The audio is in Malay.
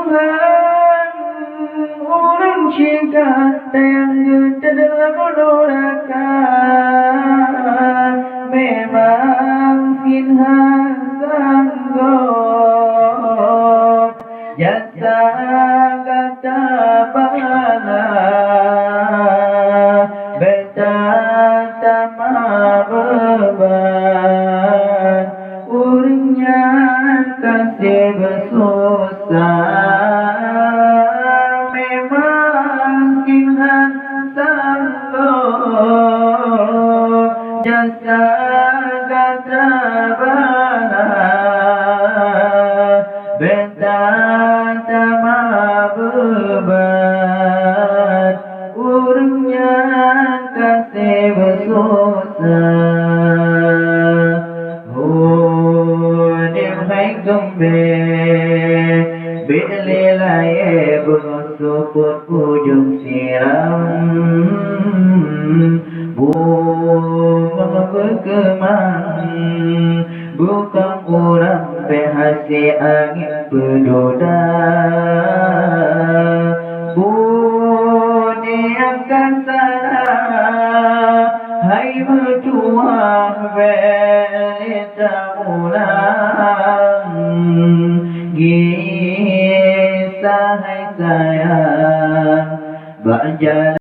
Tuhan orang jika yang kita dalam neraka memang Sinhan sanggup jasa kata bala bertama beban urnya kasih bersusah memang Sinhan sanggup jasa kata bala bertama beban urnya kasih bersusah niềm hạnh công về lê lại bersuh put ujung siram bunga berkembang bukan orang berhasi angin berdoda niatkan salah hai berjuang belita ulang kisah hai sayang berjalan